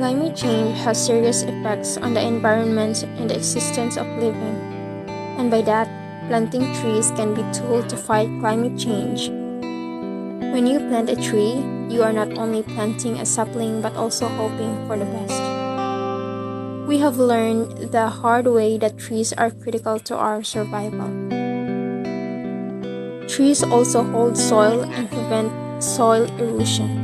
Climate change has serious effects on the environment and the existence of living, and by that, planting trees can be a tool to fight climate change. When you plant a tree, you are not only planting a sapling but also hoping for the best. We have learned the hard way that trees are critical to our survival. Trees also hold soil and prevent soil erosion.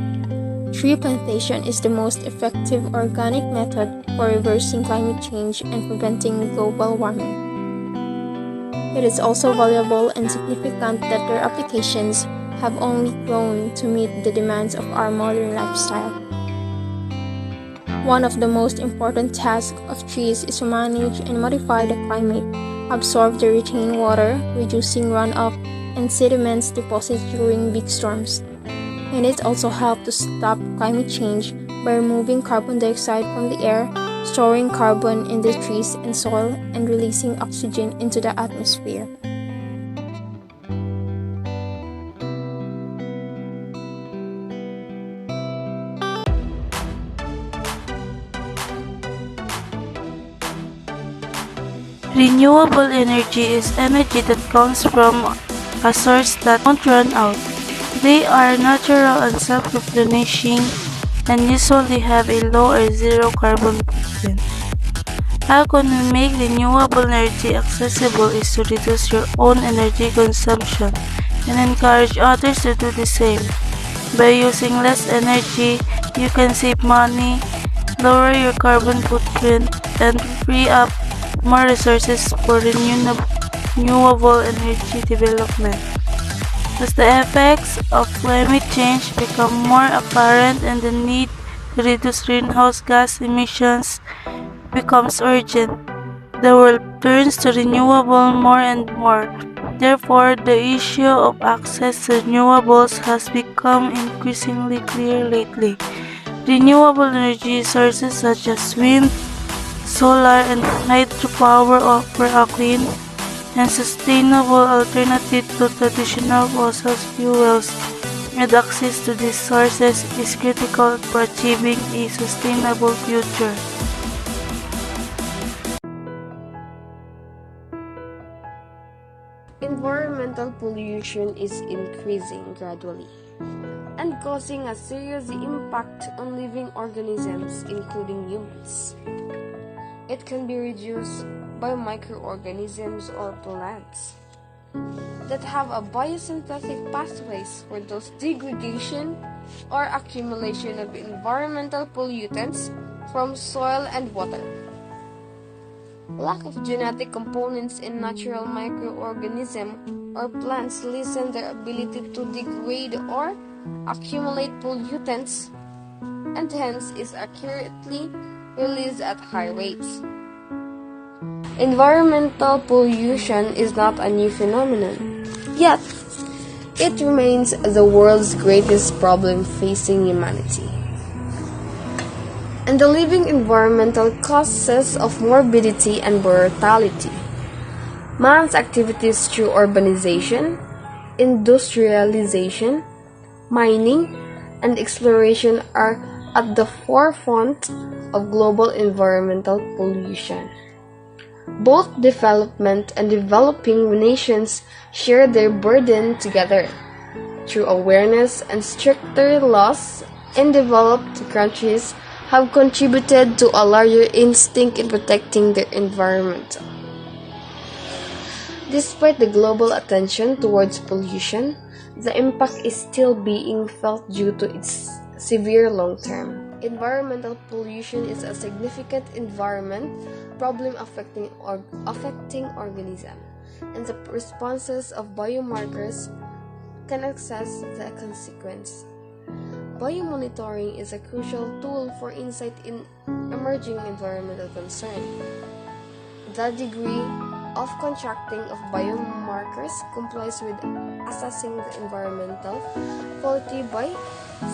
Tree plantation is the most effective organic method for reversing climate change and preventing global warming. It is also valuable and significant that their applications have only grown to meet the demands of our modern lifestyle. One of the most important tasks of trees is to manage and modify the climate, absorb the retained water, reducing runoff and sediments deposits during big storms. And it also helps to stop climate change by removing carbon dioxide from the air, storing carbon in the trees and soil, and releasing oxygen into the atmosphere. Renewable energy is energy that comes from a source that won't run out. They are natural and self-replenishing and usually have a low or zero carbon footprint. How can we make renewable energy accessible is to reduce your own energy consumption and encourage others to do the same. By using less energy, you can save money, lower your carbon footprint, and free up more resources for renewable energy development. As the effects of climate change become more apparent and the need to reduce greenhouse gas emissions becomes urgent, the world turns to renewable more and more. Therefore, the issue of access to renewables has become increasingly clear lately. Renewable energy sources such as wind, solar, and hydropower offer a clean and sustainable alternative to traditional fossil fuels, and access to these sources is critical for achieving a sustainable future. Environmental pollution is increasing gradually and causing a serious impact on living organisms, including humans. It can be reduced by microorganisms or plants that have a biosynthetic pathways for those degradation or accumulation of environmental pollutants from soil and water. Lack of genetic components in natural microorganisms or plants lessen their ability to degrade or accumulate pollutants and hence is accurately released at high rates. Environmental pollution is not a new phenomenon, yet it remains the world's greatest problem facing humanity. And the living environmental causes of morbidity and mortality. Man's activities through urbanization, industrialization, mining, and exploration are at the forefront of global environmental pollution. Both development and developing nations share their burden together. Through awareness and stricter laws, in developed countries have contributed to a larger instinct in protecting their environment. Despite the global attention towards pollution, the impact is still being felt due to its severe long-term. Environmental pollution is a significant environment problem affecting organisms, and the responses of biomarkers can assess the consequence. Biomonitoring is a crucial tool for insight in emerging environmental concern. The degree of contracting of biomarkers complies with assessing the environmental quality by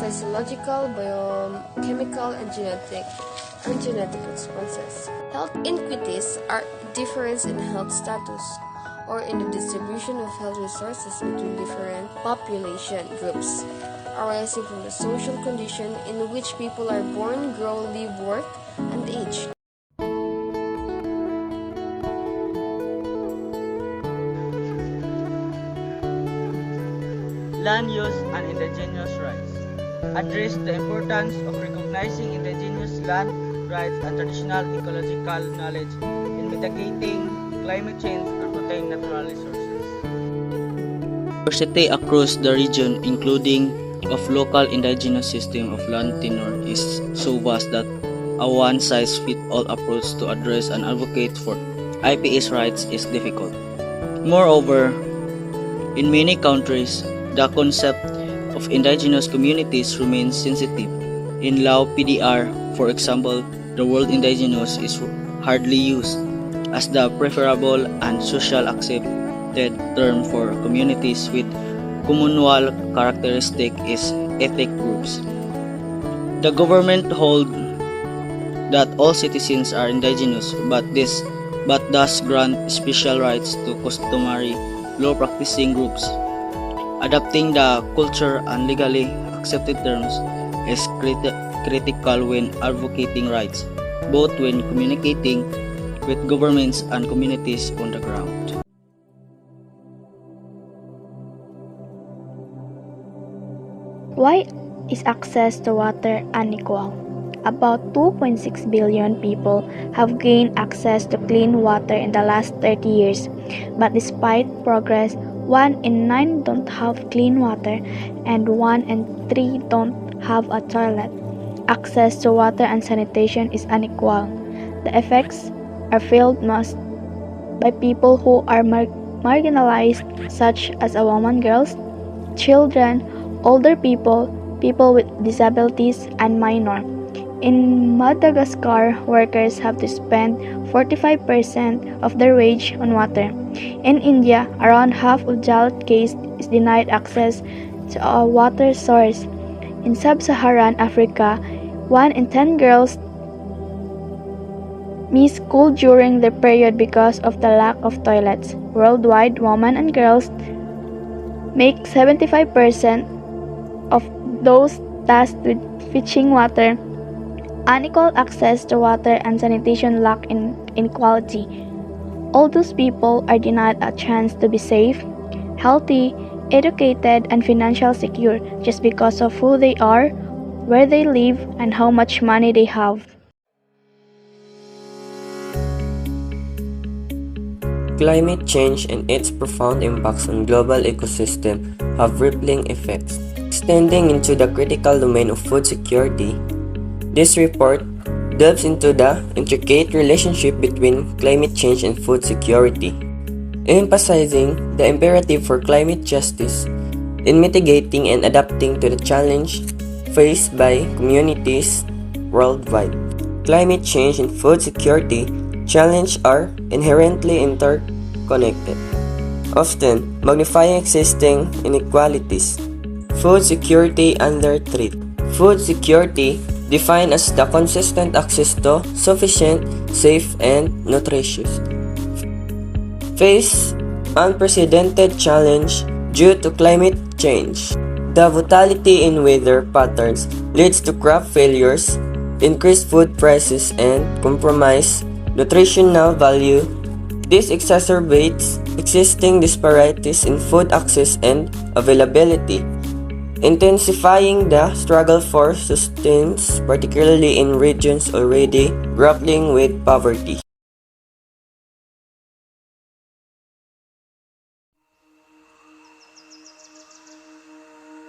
physiological, biochemical, and genetic responses. Health inequities are difference in health status or in the distribution of health resources between different population groups. arising from the social condition in which people are born, grow, live, work, and age. Land use and indigenous rights. Address the importance of recognizing indigenous land rights and traditional ecological knowledge in mitigating climate change and protecting natural resources. Diversity across the region, including of local indigenous system of land tenure, is so vast that a one-size-fits-all approach to address and advocate for IPS rights is difficult. Moreover, in many countries, the concept of indigenous communities remains sensitive. In Lao PDR, for example, the word indigenous is hardly used, as the preferable and social accepted term for communities with communal characteristic is ethnic groups. The government hold that all citizens are indigenous, but does grant special rights to customary law practicing groups. Adopting the culture and legally accepted terms is critical when advocating rights, both when communicating with governments and communities on the ground. Why is access to water unequal? About 2.6 billion people have gained access to clean water in the last 30 years, but despite progress, 1 in 9 don't have clean water and 1 in 3 don't have a toilet. Access to water and sanitation is unequal. The effects are felt most by people who are marginalized, such as women, girls, children, older people, people with disabilities, and minors. In Madagascar, workers have to spend 45% of their wage on water. In India, around half of child cases is denied access to a water source. In sub-Saharan Africa, 1 in 10 girls miss school during the period because of the lack of toilets. Worldwide, women and girls make 75% of those tasked with fetching water. Unequal access to water and sanitation lack inequality. All those people are denied a chance to be safe, healthy, educated, and financially secure just because of who they are, where they live, and how much money they have. Climate change and its profound impacts on global ecosystem have rippling effects, extending into the critical domain of food security. This report delves into the intricate relationship between climate change and food security, emphasizing the imperative for climate justice in mitigating and adapting to the challenge faced by communities worldwide. Climate change and food security challenges are inherently interconnected, often magnifying existing inequalities. Food security under threat. Food security defined as the consistent access to sufficient, safe, and nutritious. Face unprecedented challenge due to climate change. The volatility in weather patterns leads to crop failures, increased food prices, and compromised nutritional value. This exacerbates existing disparities in food access and availability, intensifying the struggle for sustenance, particularly in regions already grappling with poverty.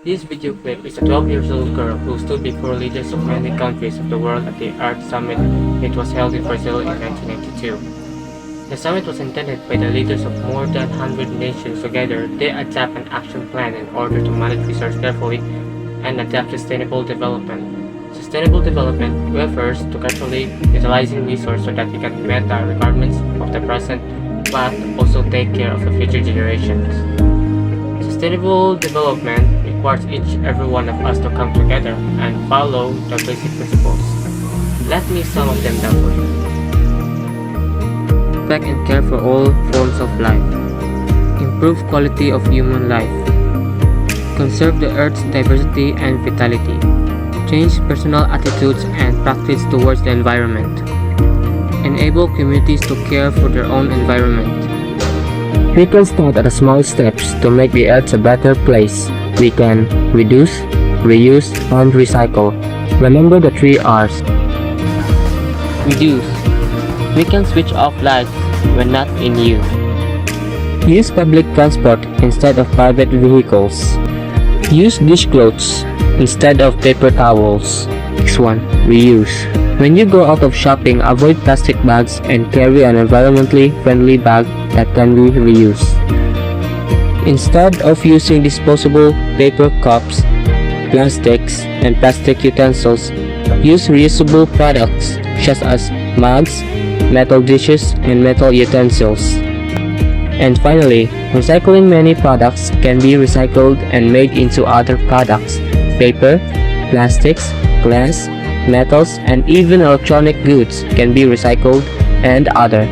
This video clip is a 12-year-old girl who stood before leaders of many countries of the world at the Earth Summit. It was held in Brazil in 1992. The summit was intended by the leaders of more than 100 nations. Together, they adapt an action plan in order to manage resources carefully and adapt sustainable development. Sustainable development refers to carefully utilizing resources so that we can meet the requirements of the present but also take care of the future generations. Sustainable development requires each and every one of us to come together and follow the basic principles. Let me sum them down for you. Respect and care for all forms of life. Improve quality of human life. conserve the Earth's diversity and vitality, change personal attitudes and practice towards the environment, enable communities to care for their own environment. We can start at small steps to make the Earth a better place. We can reduce, reuse, and recycle. Remember the 3 R's. Reduce. We can switch off lights when not in use. Use public transport instead of private vehicles. Use dishcloths instead of paper towels. Next one, reuse. When you go out of shopping, avoid plastic bags and carry an environmentally friendly bag that can be reused. Instead of using disposable paper cups, plastics, and plastic utensils, use reusable products such as mugs, metal dishes, and metal utensils. And finally, recycling many products can be recycled and made into other products. Paper, plastics, glass, metals, and even electronic goods can be recycled and other.